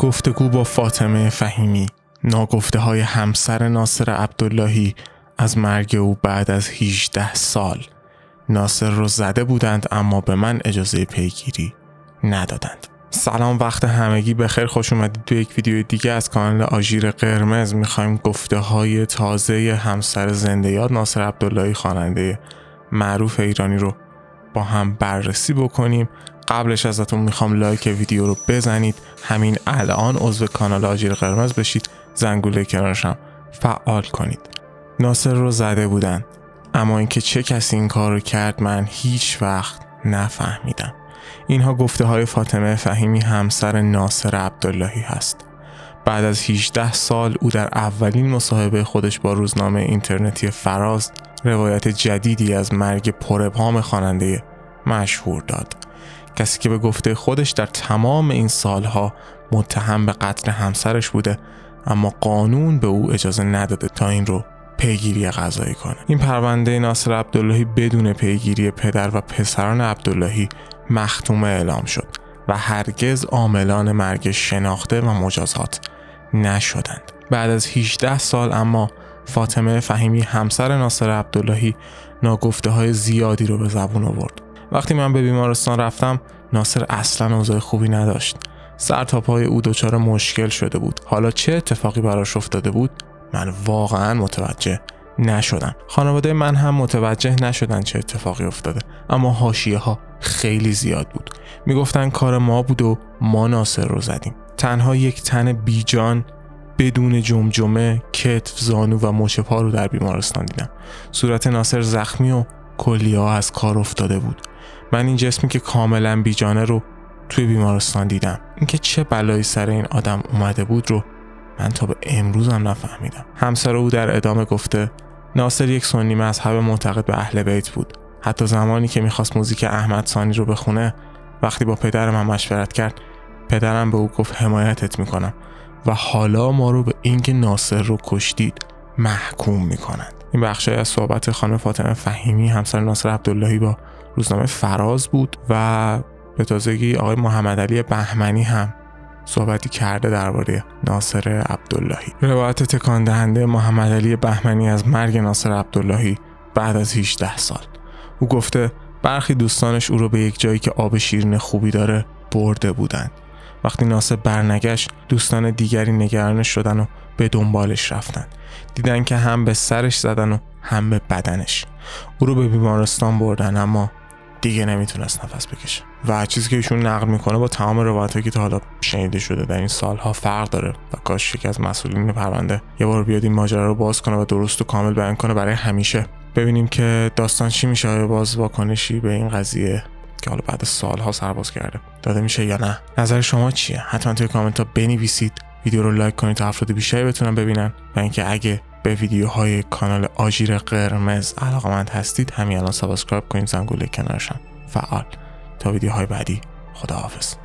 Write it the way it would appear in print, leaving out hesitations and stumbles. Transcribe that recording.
گفتگو با فاطمه فهیمی، ناگفته های همسر ناصر عبداللهی از مرگ او بعد از 18 سال. ناصر رو زده بودند اما به من اجازه پیگیری ندادند. سلام، وقت همگی بخیر، خوش اومدید تو یک ویدیو دیگه از کانال آژیر قرمز. میخوایم گفته های تازه همسر زنده یاد ناصر عبداللهی خواننده معروف ایرانی رو با هم بررسی بکنیم. قبلش ازتون میخوام لایک ویدیو رو بزنید، همین الان عضو کانال آژیر قرمز بشید، زنگوله کنارش هم فعال کنید. ناصر رو زده بودن، اما اینکه چه کسی این کار رو کرد من هیچ وقت نفهمیدم. اینها گفته های فاطمه فهیمی همسر ناصر عبداللهی هست. بعد از 18 سال او در اولین مصاحبه خودش با روزنامه اینترنتی فراز روایت جدیدی از مرگ پرابهام خواننده مشهور داد. کسی که به گفته خودش در تمام این سالها متهم به قتل همسرش بوده، اما قانون به او اجازه نداده تا این رو پیگیری قضایی کنه. این پرونده ناصر عبداللهی بدون پیگیری پدر و پسران عبداللهی مختومه اعلام شد و هرگز عاملان مرگ شناخته و مجازات نشدند. بعد از 18 سال اما فاطمه فهیمی همسر ناصر عبداللهی ناگفته های زیادی رو به زبون آورد. وقتی من به بیمارستان رفتم ناصر اصلا اوضاع خوبی نداشت. سر تا پای او دچار مشکل شده بود. حالا چه اتفاقی براش افتاده بود من واقعا متوجه نشدم. خانواده من هم متوجه نشدن چه اتفاقی افتاده، اما حاشیه ها خیلی زیاد بود. میگفتن کار ما بود و ما ناصر رو زدیم. تنها یک تن بیجان بدون جمجمه، کتف، زانو و مچ پا رو در بیمارستان دیدم. صورت ناصر زخمی و کلیه ها از کار افتاده بود. من این جسمی که کاملا بیجانه رو توی بیمارستان دیدم. اینکه چه بلایی سر این آدم اومده بود رو من تا به امروز هم نفهمیدم. همسر او در ادامه گفته ناصر یک سنی مذهب معتقد به اهل بیت بود. حتی زمانی که میخواست موزیک احمد ثانی رو بخونه، وقتی با پدر من مشورت کرد، پدرم به او گفت حمایتت میکنم و حالا ما رو به اینکه ناصر رو کشتید محکوم میکنند. این بخشی از صحبت خانم فاطمه فهیمی همسر ناصر عبداللهی با روزنامه فراز بود و به تازگی آقای محمد علی بهمنی هم صحبتی کرده درباره ناصر عبداللهی. روایت تکان دهنده محمد علی بهمنی از مرگ ناصر عبداللهی بعد از 18 سال. او گفته برخی دوستانش او رو به یک جایی که آب شیرین خوبی داره برده بودند. وقتی ناصر برنگشت دوستان دیگری نگرانش شدن و به دنبالش رفتن. دیدن که هم به سرش زدن و هم به بدنش. او رو به بیمارستان بردن اما دیگه نمیتونست نفس بکشه. و چیزی که ایشون نقل میکنه با تمام روایتایی که تا حالا شنیده شده در این سالها فرق داره و کاش یکی از مسئولین پرونده یه بار بیاد این ماجرا رو باز کنه و درست و کامل بیان کنه برای همیشه. ببینیم که داستان چی میشه، آیا باز واکنشی به این قضیه که حالا بعد سالها سرباز کرده داده میشه یا نه. نظر شما چیه؟ حتما توی کامنت ها بنویسید. ویدیو رو لایک کنید تا افراد بیشتری بتونن ببینن و اینکه اگه به ویدیوهای کانال آژیر قرمز علاقه‌مند هستید همین الان سابسکرایب کنید، زنگوله کنارش هم فعال. تا ویدیوهای بعدی، خداحافظ.